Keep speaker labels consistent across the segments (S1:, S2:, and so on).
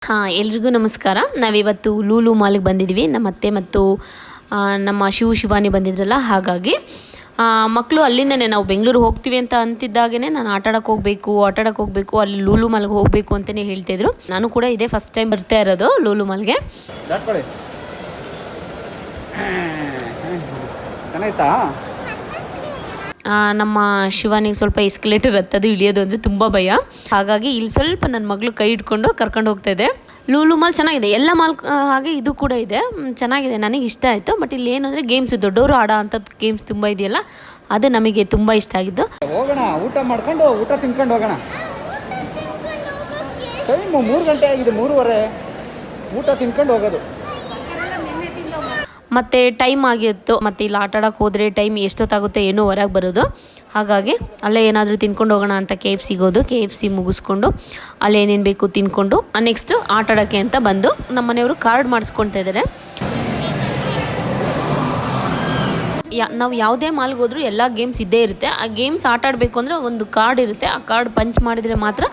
S1: ಎಲ್ರಿಗೂ ನಮಸ್ಕಾರ. ನಾವಿವತ್ತು ಲೂಲು ಮಾಲ್ಗೆ ಬಂದಿದ್ವಿ. ನಮ್ಮ ಅತ್ತೆ ಮತ್ತು ನಮ್ಮ ಶಿವಾನಿ ಬಂದಿದ್ರಲ್ಲ, ಹಾಗಾಗಿ ಮಕ್ಕಳು ಅಲ್ಲಿಂದನೇ ನಾವು ಬೆಂಗಳೂರು ಹೋಗ್ತೀವಿ ಅಂತ ಅಂತಿದ್ದಾಗೇ ನಾನು ಆಟಾಡಕ್ಕೆ ಹೋಗಬೇಕು ಅಲ್ಲಿ ಲೂಲು ಮಾಲ್ಗೆ ಹೋಗಬೇಕು ಅಂತಲೇ ಹೇಳ್ತಿದ್ರು. ನಾನು ಕೂಡ ಇದೇ ಫಸ್ಟ್ ಟೈಮ್ ಬರ್ತಾ ಇರೋದು ಲೂಲು ಮಾಲ್ಗೆ. ನಮ್ಮ ಶಿವಾನಿಗೆ ಸ್ವಲ್ಪ ಎಸ್ಕಲೇಟರ್ ಹತ್ತದು ಇಳಿಯೋದು ಅಂದರೆ ತುಂಬ ಭಯ. ಹಾಗಾಗಿ ಇಲ್ಲಿ ಸ್ವಲ್ಪ ನನ್ನ ಮಗಳು ಕೈ ಇಟ್ಕೊಂಡು ಕರ್ಕೊಂಡು ಹೋಗ್ತಾ ಇದೆ. ಲೂಲು ಮಾಲ್ ಚೆನ್ನಾಗಿದೆ, ಎಲ್ಲ ಮಾಲ್ ಹಾಗೆ ಇದು ಕೂಡ ಇದೆ, ಚೆನ್ನಾಗಿದೆ, ನನಗೆ ಇಷ್ಟ ಆಯಿತು. ಬಟ್ ಇಲ್ಲಿ ಏನಂದರೆ ಗೇಮ್ಸ್, ದೊಡ್ಡವರು ಆಡೋ ಅಂಥದ್ದು ಗೇಮ್ಸ್ ತುಂಬ ಇದೆಯಲ್ಲ, ಅದು ನಮಗೆ ತುಂಬ ಇಷ್ಟ ಆಗಿದ್ದು.
S2: ಹೋಗೋಣ, ಊಟ ಮಾಡ್ಕೊಂಡು ಊಟ ತಿನ್ಕೊಂಡು ಹೋಗೋಣ. ಟೈಮು 3 ಗಂಟೆ ಆಗಿದೆ, 3:30. ಊಟ ತಿನ್ಕೊಂಡು ಹೋಗೋದು.
S1: ಮತ್ತು ಟೈಮ್ ಆಗಿತ್ತು, ಮತ್ತು ಇಲ್ಲಿ ಆಟಾಡೋಕೆ ಹೋದರೆ ಟೈಮ್ ಎಷ್ಟೊತ್ತಾಗುತ್ತೆ ಏನೋ ಹೊರಗೆ ಬರೋದು. ಹಾಗಾಗಿ ಅಲ್ಲೇ ಏನಾದರೂ ತಿನ್ಕೊಂಡು ಹೋಗೋಣ ಅಂತ KFC ಮುಗಿಸ್ಕೊಂಡು ಅಲ್ಲೇ ಏನೇನು ಬೇಕು ತಿನ್ಕೊಂಡು ನೆಕ್ಸ್ಟ್ ಆಟಾಡೋಕ್ಕೆ ಅಂತ ಬಂದು ನಮ್ಮ ಮನೆಯವರು ಕಾರ್ಡ್ ಮಾಡಿಸ್ಕೊಳ್ತಾ ಇದ್ದಾರೆ. ನಾವು ಯಾವುದೇ ಮಾಲ್ಗೆ ಹೋದ್ರೂ ಎಲ್ಲ ಗೇಮ್ಸ್ ಇದ್ದೇ ಇರುತ್ತೆ. ಆ ಗೇಮ್ಸ್ ಆಟಾಡಬೇಕು ಅಂದರೆ ಒಂದು ಕಾರ್ಡ್ ಇರುತ್ತೆ, ಆ ಕಾರ್ಡ್ ಪಂಚ್ ಮಾಡಿದರೆ ಮಾತ್ರ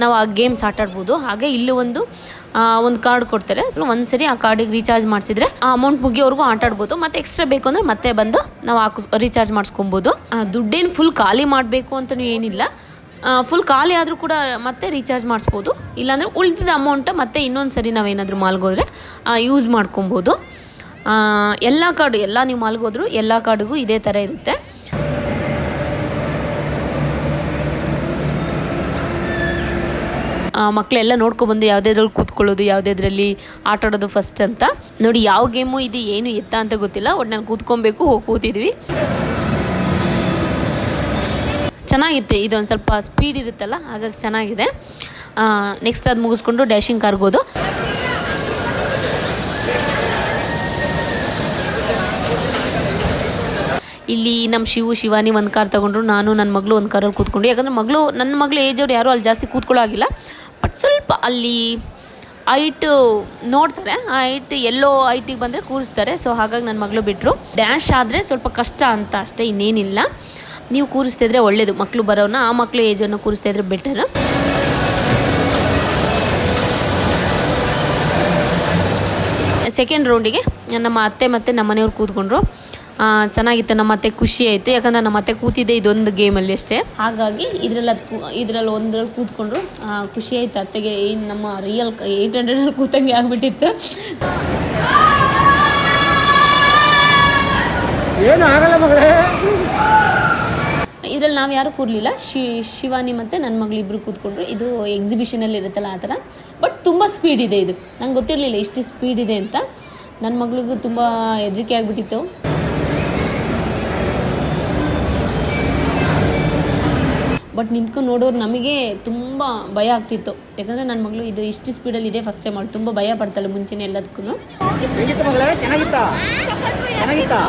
S1: ನಾವು ಆ ಗೇಮ್ಸ್ ಆಟಾಡ್ಬೋದು. ಹಾಗೆ ಇಲ್ಲಿ ಒಂದು ಕಾರ್ಡ್ ಕೊಡ್ತಾರೆ. ಸೊ ಒಂದ್ಸರಿ ಆ ಕಾರ್ಡಿಗೆ ರೀಚಾರ್ಜ್ ಮಾಡಿಸಿದ್ರೆ ಆ ಅಮೌಂಟ್ ಮುಗಿಯೋವರೆಗೂ ಆಟಾಡ್ಬೋದು. ಮತ್ತು ಎಕ್ಸ್ಟ್ರಾ ಬೇಕು ಅಂದರೆ ಮತ್ತೆ ಬಂದು ನಾವು ರೀಚಾರ್ಜ್ ಮಾಡಿಸ್ಕೊಬೋದು. ದುಡ್ಡೇನು ಫುಲ್ ಖಾಲಿ ಮಾಡಬೇಕು ಅಂತಲೂ ಏನಿಲ್ಲ, ಫುಲ್ ಖಾಲಿ ಆದರೂ ಕೂಡ ಮತ್ತೆ ರೀಚಾರ್ಜ್ ಮಾಡಿಸ್ಬೋದು. ಇಲ್ಲಾಂದರೆ ಉಳಿದಿದ್ದ ಅಮೌಂಟ್ ಮತ್ತೆ ಇನ್ನೊಂದು ಸರಿ ನಾವೇನಾದರೂ ಮಾಲ್ಗೋದ್ರೆ ಯೂಸ್ ಮಾಡ್ಕೊಬೋದು. ಎಲ್ಲ ಕಾರ್ಡು, ಎಲ್ಲ ನೀವು ಮಾಲ್ಗೋದ್ರು ಎಲ್ಲ ಕಾರ್ಡಿಗೂ ಇದೇ ಥರ ಇರುತ್ತೆ. ಮಕ್ಕಳೆಲ್ಲ ನೋಡ್ಕೊಬಂದು ಯಾವುದ್ರಲ್ಲಿ ಕೂತ್ಕೊಳ್ಳೋದು, ಯಾವುದ್ರಲ್ಲಿ ಆಟ ಆಡೋದು ಫಸ್ಟ್ ಅಂತ ನೋಡಿ. ಯಾವ ಗೇಮು ಇದು ಏನು ಎತ್ತ ಅಂತ ಗೊತ್ತಿಲ್ಲ, ಒಟ್ಟು ನಾನು ಕೂತ್ಕೊಬೇಕು, ಹೋಗಿ ಕೂತಿದ್ವಿ. ಚೆನ್ನಾಗಿತ್ತು, ಇದೊಂದು ಸ್ವಲ್ಪ ಸ್ಪೀಡ್ ಇರುತ್ತಲ್ಲ, ಹಾಗಾಗಿ ಚೆನ್ನಾಗಿದೆ. ನೆಕ್ಸ್ಟ್ ಅದು ಮುಗಿಸ್ಕೊಂಡು ಡ್ಯಾಶಿಂಗ್ ಕಾರ್ಗೋದು. ಇಲ್ಲಿ ನಮ್ಮ ಶಿವಾನಿ ಒಂದು ಕಾರ್ ತೊಗೊಂಡ್ರು, ನಾನು ನನ್ನ ಮಗಳು ಒಂದು ಕಾರಲ್ಲಿ ಕೂತ್ಕೊಂಡು. ಯಾಕಂದರೆ ನನ್ನ ಮಗಳು ಏಜವ್ರು ಯಾರೂ ಅಲ್ಲಿ ಜಾಸ್ತಿ ಕೂತ್ಕೊಳ್ಳೋ ಆಗಿಲ್ಲ. ಬಟ್ ಸ್ವಲ್ಪ ಅಲ್ಲಿ ಹೈಟು ನೋಡ್ತಾರೆ, ಆ ಹೈಟ್ ಎಲ್ಲೋ ಹೈಟಿಗೆ ಬಂದರೆ ಕೂರಿಸ್ತಾರೆ. ಸೊ ಹಾಗಾಗಿ ನನ್ನ ಮಗಳು ಬಿಟ್ಟರು. ಡ್ಯಾಶ್ ಆದರೆ ಸ್ವಲ್ಪ ಕಷ್ಟ ಅಂತ ಅಷ್ಟೇ, ಇನ್ನೇನಿಲ್ಲ. ನೀವು ಕೂರಿಸ್ತಿದ್ರೆ ಒಳ್ಳೇದು, ಮಕ್ಕಳು ಬರೋನ ಆ ಮಕ್ಕಳು ಏಜನ್ನು ಕೂರಿಸ್ತಾಯಿದ್ರೆ ಬೆಟರ್. ಸೆಕೆಂಡ್ ರೌಂಡಿಗೆ ನಮ್ಮ ಅತ್ತೆ ಮತ್ತು ನಮ್ಮ ಮನೆಯವ್ರು ಕೂತ್ಕೊಂಡ್ರು. ಚೆನ್ನಾಗಿತ್ತು, ನಮ್ಮ ಅತ್ತೆ ಖುಷಿ ಆಯಿತು. ಯಾಕಂದರೆ ನಮ್ಮ ಅತ್ತೆ ಕೂತಿದ್ದೆ ಇದೊಂದು ಗೇಮಲ್ಲಿ ಅಷ್ಟೇ. ಹಾಗಾಗಿ ಇದರಲ್ಲಿ ಒಂದರಲ್ಲಿ ಕೂತ್ಕೊಂಡ್ರು, ಖುಷಿ ಆಯಿತು ಅತ್ತೆಗೆ. ನಮ್ಮ ರಿಯಲ್ 800 ಕೂತಂಗೆ ಆಗಿಬಿಟ್ಟಿತ್ತು.
S2: ಏನು ಆಗಲ್ಲ ಮಗಳೇ.
S1: ಇದರಲ್ಲಿ ನಾವು ಯಾರೂ ಕೂರಲಿಲ್ಲ, ಶಿವಾನಿ ಮತ್ತು ನನ್ನ ಮಗಳಿಬ್ಬರು ಕೂತ್ಕೊಂಡ್ರು. ಇದು ಎಕ್ಸಿಬಿಷನಲ್ಲಿ ಇರುತ್ತಲ್ಲ ಆ ಥರ. ಬಟ್ ತುಂಬ ಸ್ಪೀಡ್ ಇದೆ ಇದು, ನಂಗೆ ಗೊತ್ತಿರಲಿಲ್ಲ ಇಷ್ಟು ಸ್ಪೀಡ್ ಇದೆ ಅಂತ. ನನ್ನ ಮಗಳಿಗೂ ತುಂಬ ಹೆದರಿಕೆ ಆಗಿಬಿಟ್ಟಿತ್ತು. ಬಟ್ ನಿಂತ್ಕೊಂಡು ನೋಡೋರು ನಮಗೆ ತುಂಬ ಭಯ ಆಗ್ತಿತ್ತು. ಯಾಕಂದರೆ ನನ್ನ ಮಗಳು ಇದು ಇಷ್ಟು ಸ್ಪೀಡಲ್ಲಿ ಇದೆ ಫಸ್ಟ್ ಟೈಮ್ ಮಾಡಿ, ತುಂಬ ಭಯ ಪಡ್ತಾಳೆ ಮುಂಚೆನೇ ಎಲ್ಲದಕ್ಕೂ.
S2: ಚೆನ್ನಾಗಿತ್ತಾ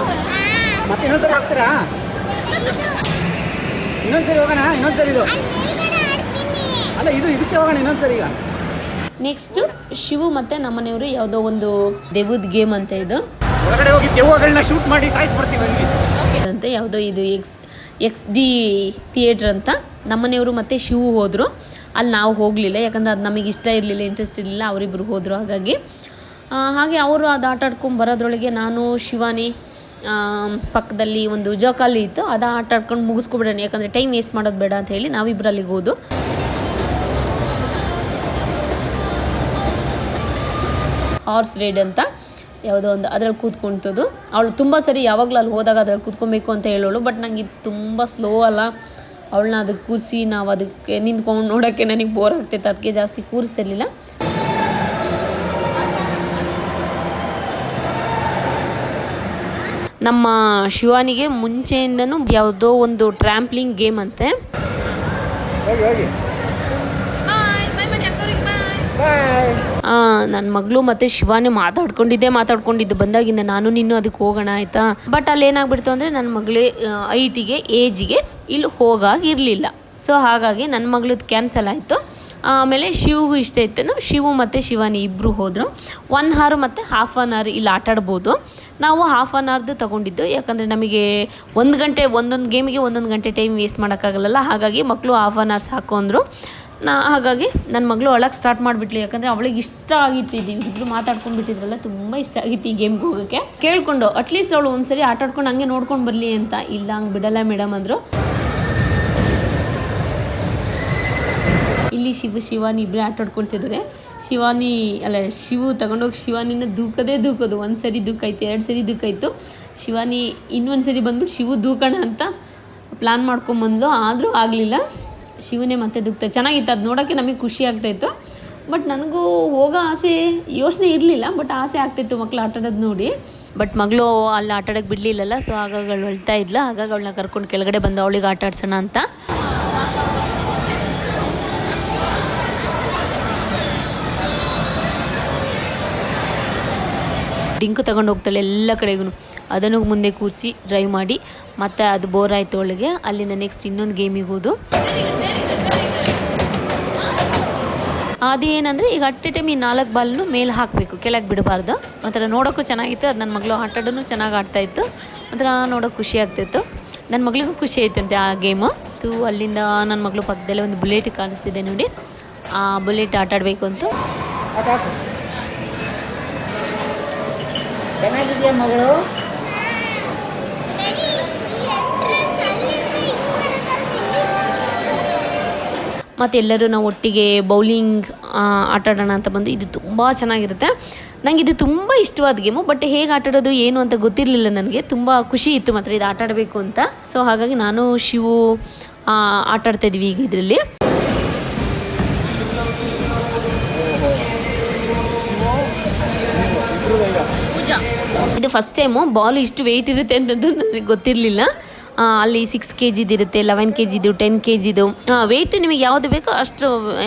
S2: ಮತ್ತೆ ಇನ್ನೊಂದ್ಸರಿ ಹಾಕ್ತೀರಾ? ಇನ್ನೊಂದ್ಸರಿ ಹೋಗೋಣ, ಇನ್ನೊಂದ್ಸರಿ ಇದು ಅಲ್ಲ, ಇದಕ್ಕೆ ಹೋಗೋಣ ಇನ್ನೊಂದ್ಸರಿ. ಈಗ
S1: ನೆಕ್ಸ್ಟು ಶಿವು ಮತ್ತು ನಮ್ಮನೆಯವರು ಯಾವುದೋ ಒಂದು ದೆವ್ವದ ಗೇಮ್ ಅಂತ, ಇದು
S2: ಹೊರಗಡೆ ಹೋಗಿ ದೆವ್ವಗಳನ್ನ ಶೂಟ್ ಮಾಡಿ ಸಾಯಿಸ್ಬಿಡ್ತೀವಿ
S1: ಅಂತ. ಯಾವುದೋ ಇದು XD ಥಿಯೇಟ್ರ್ ಅಂತ. ನಮ್ಮನೆಯವರು ಮತ್ತು ಶಿವು ಹೋದರು, ಅಲ್ಲಿ ನಾವು ಹೋಗಲಿಲ್ಲ. ಯಾಕಂದರೆ ಅದು ನಮಗೆ ಇಷ್ಟ ಇರಲಿಲ್ಲ, ಇಂಟ್ರೆಸ್ಟ್ ಇರಲಿಲ್ಲ. ಅವರಿಬ್ಬರು ಹೋದರು. ಹಾಗೆ ಅವರು ಅದು ಆಟ ಆಡ್ಕೊಂಡು ಬರೋದ್ರೊಳಗೆ ನಾನು ಶಿವಾನಿ ಪಕ್ಕದಲ್ಲಿ ಒಂದು ಜೋಕಾಲಿ ಇತ್ತು, ಅದು ಆಟ ಆಡ್ಕೊಂಡು ಮುಗಿಸ್ಕೊಬಿಡೋಣ, ಯಾಕಂದರೆ ಟೈಮ್ ವೇಸ್ಟ್ ಮಾಡೋದು ಬೇಡ ಅಂತ ಹೇಳಿ ನಾವಿಬ್ಬರು ಅಲ್ಲಿಗೆ ಹೋದು. ಹಾರ್ಸ್ ರೈಡ್ ಅಂತ ಯಾವುದೋ ಒಂದು ಅದ್ರಲ್ಲಿ ಕೂತ್ಕೊಳ್ತದ್ದು. ಅವಳು ತುಂಬ ಸರಿ ಯಾವಾಗಲೂ ಅಲ್ಲಿ ಹೋದಾಗ ಅದ್ರಲ್ಲಿ ಕೂತ್ಕೊಬೇಕು ಅಂತ ಹೇಳೋಳು. ಬಟ್ ನನಗೆ ಇದು ತುಂಬ ಸ್ಲೋ ಅಲ್ಲ, ಅವಳನ್ನ ಅದಕ್ಕೆ ಕೂರಿಸಿ ನಾವು ಅದಕ್ಕೆ ನಿಂತ್ಕೊಂಡು ನೋಡೋಕ್ಕೆ ನನಗೆ ಬೋರ್ ಆಗ್ತಿತ್ತು, ಅದಕ್ಕೆ ಜಾಸ್ತಿ ಕೂರಿಸ್ತಿರ್ಲಿಲ್ಲ. ನಮ್ಮ ಶಿವಾನಿಗೆ ಮುಂಚೆಯಿಂದನೂ ಯಾವುದೋ ಒಂದು ಟ್ರ್ಯಾಂಪ್ಲಿಂಗ್ ಗೇಮ್ ಅಂತೆ. ನನ್ನ ಮಗಳು ಮತ್ತು ಶಿವಾನಿ ಮಾತಾಡ್ಕೊಂಡಿದ್ದು ಬಂದಾಗಿಂದ ನಾನು ನೀನು ಅದಕ್ಕೆ ಹೋಗೋಣ ಆಯಿತಾ. ಬಟ್ ಅಲ್ಲಿ ಏನಾಗ್ಬಿಡ್ತು ಅಂದರೆ ನನ್ನ ಮಗಳೇ ಹೈಟಿಗೆ ಏಜಿಗೆ ಇಲ್ಲಿ ಹೋಗಾಗಿರಲಿಲ್ಲ. ಸೊ ಹಾಗಾಗಿ ನನ್ನ ಮಗಳದ್ದು ಕ್ಯಾನ್ಸಲ್ ಆಯಿತು. ಆಮೇಲೆ ಶಿವಗೂ ಇಷ್ಟ ಇತ್ತು. ಶಿವು ಮತ್ತು ಶಿವಾನಿ ಇಬ್ಬರು ಹೋದರು. 1 hour ಮತ್ತು ½ an hour ಇಲ್ಲಿ ಆಟಾಡ್ಬೋದು. ನಾವು ½ an hourದು ತೊಗೊಂಡಿದ್ದು, ಯಾಕಂದರೆ ನಮಗೆ 1 ಗಂಟೆ ಒಂದೊಂದು ಗೇಮಿಗೆ 1 ಗಂಟೆ ಟೈಮ್ ವೇಸ್ಟ್ ಮಾಡೋಕ್ಕಾಗಲ್ಲ. ಹಾಗಾಗಿ ಮಕ್ಕಳು ½ an hour ಸಾಕು ಅಂದರು. ಹಾಗಾಗಿ ನನ್ನ ಮಗಳು ಅಳಕ್ಕೆ ಸ್ಟಾರ್ಟ್ ಮಾಡಿಬಿಟ್ಲಿ. ಯಾಕಂದರೆ ಅವಳಿಗೆ ಇಷ್ಟ ಆಗಿತ್ತು ಇದು, ಇಬ್ಬರು ಮಾತಾಡ್ಕೊಂಡ್ಬಿಟ್ಟಿದ್ರಲ್ಲ, ತುಂಬ ಇಷ್ಟ ಆಗಿತ್ತು ಈ ಗೇಮ್ಗೆ ಹೋಗೋಕ್ಕೆ. ಕೇಳಿಕೊಂಡು ಅಟ್ಲೀಸ್ಟ್ ಅವಳು ಒಂದ್ಸರಿ ಆಟ ಆಡ್ಕೊಂಡು ಹಂಗೆ ನೋಡ್ಕೊಂಡು ಬರಲಿ ಅಂತ. ಇಲ್ಲ ಹಂಗೆ ಬಿಡಲ್ಲ ಮೇಡಮ್ ಅಂದರು. ಇಲ್ಲಿ ಶಿವಾನಿ ಇಬ್ಬರೇ ಆಟ ಆಡ್ಕೊಳ್ತಿದ್ದಾರೆ. ಶಿವು ತಗೊಂಡೋಗಿ ಶಿವಾನಿನ ದೂಕೋದು. ಒಂದು ಸರಿ ದೂಕಾಯ್ತು, 2 ಸರಿ ದೂಕಾಯ್ತು. ಶಿವಾನಿ ಇನ್ನೊಂದು ಸರಿ ಬಂದ್ಬಿಟ್ಟು ಶಿವು ದೂಕೋಣ ಅಂತ ಪ್ಲ್ಯಾನ್ ಮಾಡ್ಕೊಂಬಂದ್ಲು, ಆದರೂ ಆಗಲಿಲ್ಲ. ಶಿವನೇ ಮತ್ತೆ ದೂಕ್ತಾರೆ. ಚೆನ್ನಾಗಿತ್ತು, ಅದು ನೋಡೋಕ್ಕೆ ನಮಗೆ ಖುಷಿ ಆಗ್ತಾಯಿತ್ತು. ಬಟ್ ನನಗೂ ಹೋಗೋ ಆಸೆ ಯೋಚನೆ ಇರಲಿಲ್ಲ, ಬಟ್ ಆಸೆ ಆಗ್ತಾಯಿತ್ತು ಮಕ್ಳು ಆಟ ಆಡೋದು ನೋಡಿ. ಬಟ್ ಮಗಳು ಅಲ್ಲಿ ಆಟ ಆಡೋಕ್ಕೆ ಬಿಡಲಿಲ್ಲಲ್ಲ, ಸೊ ಹಾಗಾಗಿ ಅವಳು ಅಳ್ತಾ ಇದ್ಲ. ಹಾಗಾಗಿ ಅವಳನ್ನ ಕರ್ಕೊಂಡು ಕೆಳಗಡೆ ಬಂದು ಅವಳಿಗೆ ಆಟ ಆಡ್ಸೋಣ ಅಂತ. ಡಿಂಕು ತಗೊಂಡು ಹೋಗ್ತಾಳೆ ಎಲ್ಲ ಕಡೆಗೂ. ಅದನ್ನು ಮುಂದೆ ಕೂರಿಸಿ ಡ್ರೈವ್ ಮಾಡಿ, ಮತ್ತು ಅದು ಬೋರ್ ಆಯಿತು ಅವಳಿಗೆ. ಅಲ್ಲಿಂದ ನೆಕ್ಸ್ಟ್ ಇನ್ನೊಂದು ಗೇಮಿಗೆ ಹೋದು. ಅದು ಏನಂದರೆ ಈಗ ಅಟ್ ಎ ಟೈಮ್ ಈ 4 ಬಾಲ್ನು ಮೇಲೆ ಹಾಕಬೇಕು, ಕೆಳಗೆ ಬಿಡಬಾರ್ದು. ಒಂಥರ ನೋಡೋಕ್ಕೂ ಚೆನ್ನಾಗಿತ್ತು. ಅದು ನನ್ನ ಮಗಳು ಆಟ ಆಡೋನು ಚೆನ್ನಾಗಿ ಆಡ್ತಾಯಿತ್ತು. ಒಂಥರ ನೋಡೋಕೆ ಖುಷಿ ಆಗ್ತಾಯಿತ್ತು. ನನ್ನ ಮಗಳಿಗೂ ಖುಷಿ ಆಯ್ತಂತೆ ಆ ಗೇಮು. ಅಲ್ಲಿಂದ ನನ್ನ ಮಗಳು ಪಕ್ಕದಲ್ಲೇ ಒಂದು ಬುಲೆಟ್ ಕಾಣಿಸ್ತಿದೆ ನೋಡಿ, ಆ ಬುಲೆಟ್ ಆಟ ಆಡಬೇಕು ಅಂತ.
S2: ಚೆನ್ನಾಗಿದೆಯಾ ಮಗಳು?
S1: ಮತ್ತು ಎಲ್ಲರೂ ನಾವು ಒಟ್ಟಿಗೆ ಬೌಲಿಂಗ್ ಆಟ ಆಡೋಣ ಅಂತ ಬಂದು. ಇದು ತುಂಬ ಚೆನ್ನಾಗಿರುತ್ತೆ. ನನಗೆ ಇದು ತುಂಬ ಇಷ್ಟವಾದ ಗೇಮು. ಬಟ್ ಹೇಗೆ ಆಟ ಆಡೋದು ಏನು ಅಂತ ಗೊತ್ತಿರಲಿಲ್ಲ ನನಗೆ. ತುಂಬ ಖುಷಿ ಇತ್ತು ಮಾತ್ರ ಇದು ಆಟ ಆಡಬೇಕು ಅಂತ. ಸೊ ಹಾಗಾಗಿ ನಾನು ಶಿವು ಆಟ ಆಡ್ತಾಯಿದ್ವಿ ಈಗ ಇದರಲ್ಲಿ. ಇದು ಫಸ್ಟ್ ಟೈಮು ಬಾಲ್ ಇಷ್ಟು ವೆಯ್ಟ್ ಇರುತ್ತೆ ಅಂತಂದು ನನಗೆ ಗೊತ್ತಿರಲಿಲ್ಲ. ಅಲ್ಲಿ 6 kg ಇರುತ್ತೆ, 11 kg, 10 kg. ವೆಯ್ಟ್ ನಿಮಗೆ ಯಾವುದು ಬೇಕೋ ಅಷ್ಟು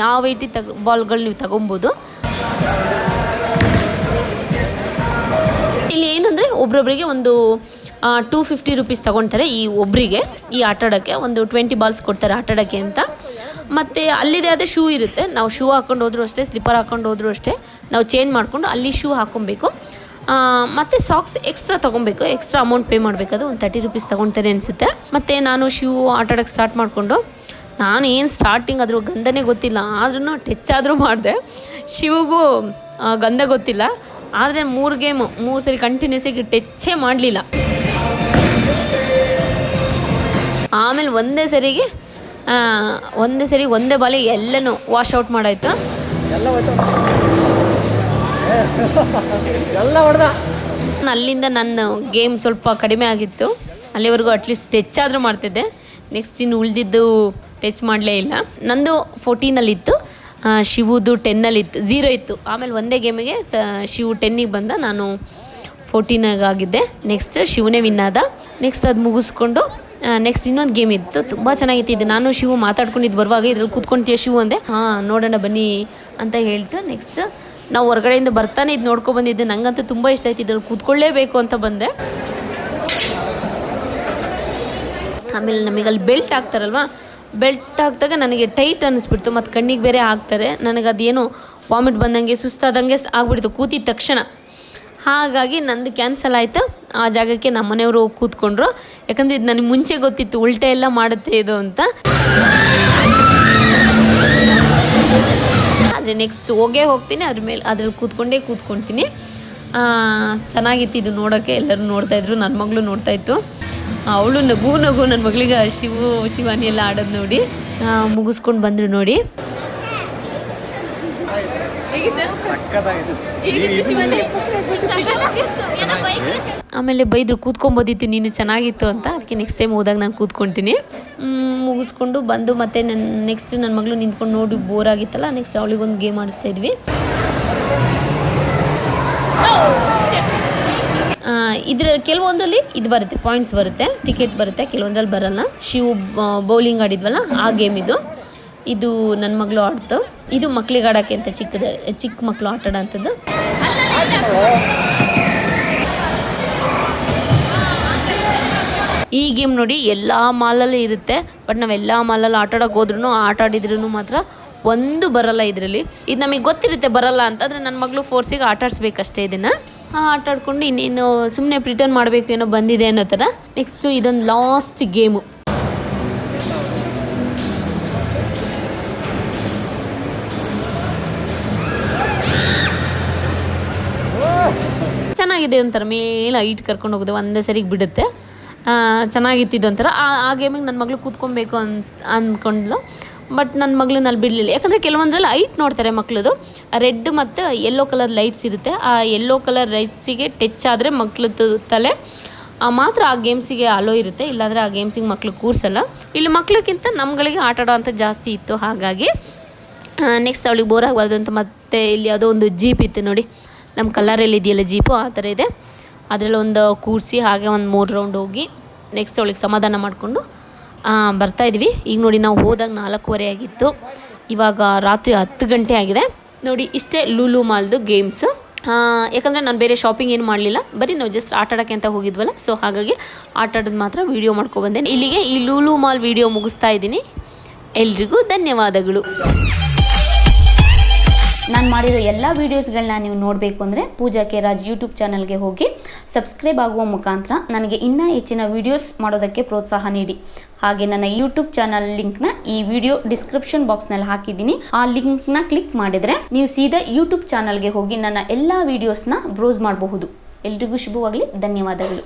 S1: ಆ ವೆಯ್ಟಿಗೆ ಬಾಲ್ಗಳು ನೀವು ತಗೊಬೋದು. ಇಲ್ಲಿ ಏನಂದರೆ ಒಬ್ರೊಬ್ಬರಿಗೆ ಒಂದು 250 ರೂಪೀಸ್ ತೊಗೊಳ್ತಾರೆ ಈ ಒಬ್ಬರಿಗೆ ಈ ಆಟ ಆಡೋಕ್ಕೆ. ಒಂದು 20 ಬಾಲ್ಸ್ ಕೊಡ್ತಾರೆ ಆಟ ಆಡೋಕ್ಕೆ ಅಂತ. ಮತ್ತು ಅಲ್ಲಿದೆ ಅದೇ ಶೂ ಇರುತ್ತೆ. ನಾವು ಶೂ ಹಾಕ್ಕೊಂಡು ಹೋದರೂ ಅಷ್ಟೇ, ಸ್ಲಿಪ್ಪರ್ ಹಾಕ್ಕೊಂಡು ಹೋದರೂ ಅಷ್ಟೇ, ನಾವು ಚೇಂಜ್ ಮಾಡಿಕೊಂಡು ಅಲ್ಲಿ ಶೂ ಹಾಕ್ಕೊಬೇಕು. ಮತ್ತು ಸಾಕ್ಸ್ ಎಕ್ಸ್ಟ್ರಾ ತೊಗೊಬೇಕು, ಎಕ್ಸ್ಟ್ರಾ ಅಮೌಂಟ್ ಪೇ ಮಾಡಬೇಕದು. ಒಂದು 30 ರೂಪೀಸ್ ತೊಗೊಳ್ತಾರೆ ಅನಿಸುತ್ತೆ. ಮತ್ತು ನಾನು ಶೂ ಆಟ ಆಡೋಕ್ಕೆ ಸ್ಟಾರ್ಟ್ ಮಾಡಿಕೊಂಡು, ನಾನು ಏನು ಸ್ಟಾರ್ಟಿಂಗ್ ಅದ್ರ ಗಂಧನೇ ಗೊತ್ತಿಲ್ಲ, ಆದ್ರೂ ಟಚ್ ಆದರೂ ಮಾಡಿದೆ. ಶಿವಗೂ ಗಂಧ ಗೊತ್ತಿಲ್ಲ, ಆದರೆ 3 ಸರಿ ಕಂಟಿನ್ಯೂಸಾಗಿ ಟಚ್ಚೇ ಮಾಡಲಿಲ್ಲ. ಆಮೇಲೆ ಒಂದೇ ಸರಿ ಒಂದೇ ಬಾಲಿಗೆ ಎಲ್ಲನೂ ವಾಶ್ ಔಟ್ ಮಾಡಾಯಿತು. ಅಲ್ಲಿಂದ ನನ್ನ ಗೇಮ್ ಸ್ವಲ್ಪ ಕಡಿಮೆ ಆಗಿತ್ತು. ಅಲ್ಲಿವರೆಗೂ ಅಟ್ಲೀಸ್ಟ್ ಟಚ್ ಆದರೂ ಮಾಡ್ತಿದ್ದೆ. ನೆಕ್ಸ್ಟ್ ಇನ್ನು ಉಳಿದಿದ್ದು ಟಚ್ ಮಾಡಲೇ ಇಲ್ಲ. ನಂದು 14ನಲ್ಲಿತ್ತು, ಶಿವುದು 10ನಲ್ಲಿತ್ತು, 0 ಇತ್ತು. ಆಮೇಲೆ ಒಂದೇ ಗೇಮಿಗೆ ಶಿವು 10ಗೆ ಬಂದ, ನಾನು 14 ಆಗಿದ್ದೆ. ನೆಕ್ಸ್ಟ್ ಶಿವನೇ ವಿನ್ ಆದ. ನೆಕ್ಸ್ಟ್ ಅದು ಮುಗಿಸ್ಕೊಂಡು ನೆಕ್ಸ್ಟ್ ಇನ್ನೊಂದು ಗೇಮ್ ಇತ್ತು, ತುಂಬ ಚೆನ್ನಾಗಿತ್ತು. ಇದು ನಾನು ಶಿವು ಮಾತಾಡ್ಕೊಂಡಿದ್ದು ಬರುವಾಗ ಇದ್ರಲ್ಲಿ ಕೂತ್ಕೊಳ್ತೀಯ ಶಿವು ಅಂದೆ. ನೋಡೋಣ ಬನ್ನಿ ಅಂತ ಹೇಳ್ತು. ನೆಕ್ಸ್ಟ್ ನಾವು ಹೊರಗಡೆಯಿಂದ ಬರ್ತಾನೆ ಇದು ನೋಡ್ಕೊಬಂದಿದ್ದೆ. ನನಗಂತೂ ತುಂಬ ಇಷ್ಟ ಆಯ್ತು, ಇದ್ರಲ್ಲಿ ಕೂತ್ಕೊಳ್ಳೇಬೇಕು ಅಂತ ಬಂದೆ. ಆಮೇಲೆ ನಮಗೆ ಅಲ್ಲಿ ಬೆಲ್ಟ್ ಹಾಕ್ತಾರಲ್ವ, ಬೆಲ್ಟ್ ಹಾಕಿದಾಗ ನನಗೆ ಟೈಟ್ ಅನ್ನಿಸ್ಬಿಡ್ತು. ಮತ್ತು ಕಣ್ಣಿಗೆ ಬೇರೆ ಹಾಕ್ತಾರೆ. ನನಗೆ ಅದೇನು ವಾಮಿಟ್ ಬಂದಂಗೆ ಸುಸ್ತಾದಂಗೆ ಆಗ್ಬಿಡ್ತು ಕೂತಿದ ತಕ್ಷಣ. ಹಾಗಾಗಿ ನಂದು ಕ್ಯಾನ್ಸಲ್ ಆಯಿತು. ಆ ಜಾಗಕ್ಕೆ ನಮ್ಮ ಮನೆಯವರು ಹೋಗಿ ಕೂತ್ಕೊಂಡ್ರು. ಯಾಕಂದರೆ ಇದು ನನಗೆ ಮುಂಚೆ ಗೊತ್ತಿತ್ತು ಉಲ್ಟೆ ಎಲ್ಲ ಮಾಡುತ್ತೆ ಇದು ಅಂತ. ಆದರೆ ನೆಕ್ಸ್ಟ್ ಹೋಗ್ತೀನಿ, ಅದ್ರಲ್ಲಿ ಕೂತ್ಕೊಳ್ತೀನಿ. ಚೆನ್ನಾಗಿತ್ತು ಇದು ನೋಡೋಕ್ಕೆ. ಎಲ್ಲರೂ ನೋಡ್ತಾಯಿದ್ರು, ನನ್ನ ಮಗಳು ನೋಡ್ತಾಯಿತ್ತು. ಅವಳು ನಗು ನನ್ನ ಮಗಳಿಗೆ ಶಿವಾನಿ ಎಲ್ಲ ಆಡೋದು ನೋಡಿ ಮುಗಿಸ್ಕೊಂಡು ಬಂದರು ನೋಡಿ. ಆಮೇಲೆ ಬೈದ್ರು ಕೂತ್ಕೊಂಬೋದಿತ್ತು ನೀನು, ಚೆನ್ನಾಗಿತ್ತು ಅಂತ. ಅದಕ್ಕೆ ನೆಕ್ಸ್ಟ್ ಟೈಮ್ ಹೋದಾಗ ನಾನು ಕೂತ್ಕೊಳ್ತೀನಿ. ಮುಗಿಸ್ಕೊಂಡು ಬಂದು ಮತ್ತೆ ನೆಕ್ಸ್ಟ್ ನನ್ನ ಮಗಳು ನಿಂತ್ಕೊಂಡು ನೋಡಿ ಬೋರ್ ಆಗಿತ್ತಲ್ಲ, ನೆಕ್ಸ್ಟ್ ಅವಳಿಗೊಂದು ಗೇಮ್ ಆಡಿಸ್ತಾ ಇದ್ವಿ. ಇದರ ಕೆಲವೊಂದರಲ್ಲಿ ಇದು ಬರುತ್ತೆ, ಪಾಯಿಂಟ್ಸ್ ಬರುತ್ತೆ, ಟಿಕೆಟ್ ಬರುತ್ತೆ, ಕೆಲವೊಂದರಲ್ಲಿ ಬರಲ್ಲ. ಶಿವು ಬೌಲಿಂಗ್ ಆಡಿದ್ವಲ್ಲ ಆ ಗೇಮ್ ಇದು ನನ್ನ ಮಗಳು ಆಡ್ತು. ಇದು ಮಕ್ಳಿಗೆ ಆಡೋಕ್ಕೆ ಅಂತ ಚಿಕ್ಕ ಮಕ್ಕಳು ಆಟ ಆಡೋ ಅಂಥದ್ದು. ಈ ಗೇಮ್ ನೋಡಿ ಎಲ್ಲ ಮಾಲಲ್ಲಿ ಇರುತ್ತೆ. ಬಟ್ ನಾವೆಲ್ಲ ಮಾಲಲ್ಲಿ ಆಟ ಆಡೋಕೆ ಹೋದ್ರೂ ಆಟ ಆಡಿದ್ರೂ ಮಾತ್ರ ಒಂದು ಬರಲ್ಲ ಇದರಲ್ಲಿ. ಇದು ನಮಗೆ ಗೊತ್ತಿರುತ್ತೆ ಬರಲ್ಲ ಅಂತ. ಆದರೆ ನನ್ನ ಮಗಳು ಫೋರ್ಸಿಗೆ ಆಟ ಆಡಿಸ್ಬೇಕಷ್ಟೇ ಇದನ್ನು. ಆಟ ಆಡ್ಕೊಂಡು ಇನ್ನೇನು ಸುಮ್ಮನೆ ಪ್ರಿಟರ್ನ್ ಮಾಡಬೇಕು ಏನೋ ಬಂದಿದೆ ಅನ್ನೋ ಥರ. ನೆಕ್ಸ್ಟು ಇದೊಂದು ಲಾಸ್ಟ್ ಗೇಮು. ಚೆನ್ನಾಗಿದೆ ಒಂಥರ ಮೇಲೆ ಹೈಟ್ ಕರ್ಕೊಂಡು ಹೋಗೋದು ಒಂದೇ ಸರಿಗೆ ಬಿಡುತ್ತೆ. ಚೆನ್ನಾಗಿತ್ತಿದ್ದು ಒಂಥರ ಆ ಗೇಮಿಗೆ ನನ್ನ ಮಗಳು ಕೂತ್ಕೊಬೇಕು ಅಂದ್ಕೊಂಡ್ಲು. ಬಟ್ ನನ್ನ ಮಗಳನ್ನ ಅಲ್ಲಿ ಬಿಡಲಿಲ್ಲ. ಯಾಕಂದರೆ ಕೆಲವೊಂದರಲ್ಲಿ ಹೈಟ್ ನೋಡ್ತಾರೆ ಮಕ್ಕಳದು. ರೆಡ್ ಮತ್ತು ಯೆಲ್ಲೋ ಕಲರ್ ಲೈಟ್ಸ್ ಇರುತ್ತೆ. ಆ ಯೆಲ್ಲೋ ಕಲರ್ ಲೈಟ್ಸಿಗೆ ಟಚ್ ಆದರೆ ಮಕ್ಳದ್ದು ತಲೆ ಮಾತ್ರ ಆ ಗೇಮ್ಸಿಗೆ ಅಲೋ ಇರುತ್ತೆ. ಇಲ್ಲಾಂದರೆ ಆ ಗೇಮ್ಸಿಗೆ ಮಕ್ಳು ಕೂರಿಸಲ್ಲ. ಇಲ್ಲಿ ಮಕ್ಳಿಗಿಂತ ನಮ್ಗಳಿಗೆ ಆಟ ಆಡೋ ಅಂತ ಜಾಸ್ತಿ ಇತ್ತು. ಹಾಗಾಗಿ ನೆಕ್ಸ್ಟ್ ಅವಳಿಗೆ ಬೋರ್ ಆಗಬಾರ್ದು ಅಂತ ಮತ್ತೆ ಇಲ್ಲಿ ಯಾವುದೋ ಒಂದು ಜೀಪ್ ಇತ್ತು ನೋಡಿ, ನಮ್ಮ ಕಲ್ಲರಲ್ಲಿ ಇದೆಯಲ್ಲ ಜೀಪು, ಆ ಥರ ಇದೆ. ಅದರಲ್ಲಿ ಒಂದು ಕೂರಿಸಿ ಹಾಗೆ ಒಂದು 3 ರೌಂಡ್ ಹೋಗಿ ನೆಕ್ಸ್ಟ್ ಅವಳಿಗೆ ಸಮಾಧಾನ ಮಾಡಿಕೊಂಡು ಬರ್ತಾಯಿದ್ವಿ. ಈಗ ನೋಡಿ ನಾವು ಹೋದಾಗ 4:15 ಆಗಿತ್ತು. ಇವಾಗ ರಾತ್ರಿ 10 ಗಂಟೆ ಆಗಿದೆ ನೋಡಿ. ಇಷ್ಟೇ ಲೂಲು ಮಾಲ್ದು ಗೇಮ್ಸು. ಯಾಕಂದರೆ ನಾನು ಬೇರೆ ಶಾಪಿಂಗ್ ಏನು ಮಾಡಲಿಲ್ಲ, ಬರೀ ನಾವು ಜಸ್ಟ್ ಆಟ ಆಡೋಕ್ಕೆ ಅಂತ ಹೋಗಿದ್ವಲ್ಲ. ಸೊ ಹಾಗಾಗಿ ಆಟ ಆಡೋದು ಮಾತ್ರ ವೀಡಿಯೋ ಮಾಡ್ಕೊಬಂದೆ. ಇಲ್ಲಿಗೆ ಈ ಲೂಲು ಮಾಲ್ ವೀಡಿಯೋ ಮುಗಿಸ್ತಾ ಇದ್ದೀನಿ. ಎಲ್ರಿಗೂ ಧನ್ಯವಾದಗಳು. ನಾನು ಮಾಡಿರೋ ಎಲ್ಲ ವೀಡಿಯೋಸ್ಗಳನ್ನ ನೀವು ನೋಡಬೇಕು ಅಂದರೆ ಪೂಜಾ ಕೆ ರಾಜ್ ಯೂಟ್ಯೂಬ್ ಚಾನಲ್ಗೆ ಹೋಗಿ ಸಬ್ಸ್ಕ್ರೈಬ್ ಆಗುವ ಮುಖಾಂತರ ನನಗೆ ಇನ್ನೂ ಹೆಚ್ಚಿನ ವೀಡಿಯೋಸ್ ಮಾಡೋದಕ್ಕೆ ಪ್ರೋತ್ಸಾಹ ನೀಡಿ. ಹಾಗೆ ನನ್ನ ಯೂಟ್ಯೂಬ್ ಚಾನಲ್ ಲಿಂಕ್ನ ಈ ವಿಡಿಯೋ ಡಿಸ್ಕ್ರಿಪ್ಷನ್ ಬಾಕ್ಸ್ನಲ್ಲಿ ಹಾಕಿದ್ದೀನಿ. ಆ ಲಿಂಕ್ನ ಕ್ಲಿಕ್ ಮಾಡಿದರೆ ನೀವು ಸೀದಾ ಯೂಟ್ಯೂಬ್ ಚಾನಲ್ಗೆ ಹೋಗಿ ನನ್ನ ಎಲ್ಲ ವೀಡಿಯೋಸ್ನ ಬ್ರೌಸ್ ಮಾಡಬಹುದು. ಎಲ್ರಿಗೂ ಶುಭವಾಗಲಿ. ಧನ್ಯವಾದಗಳು.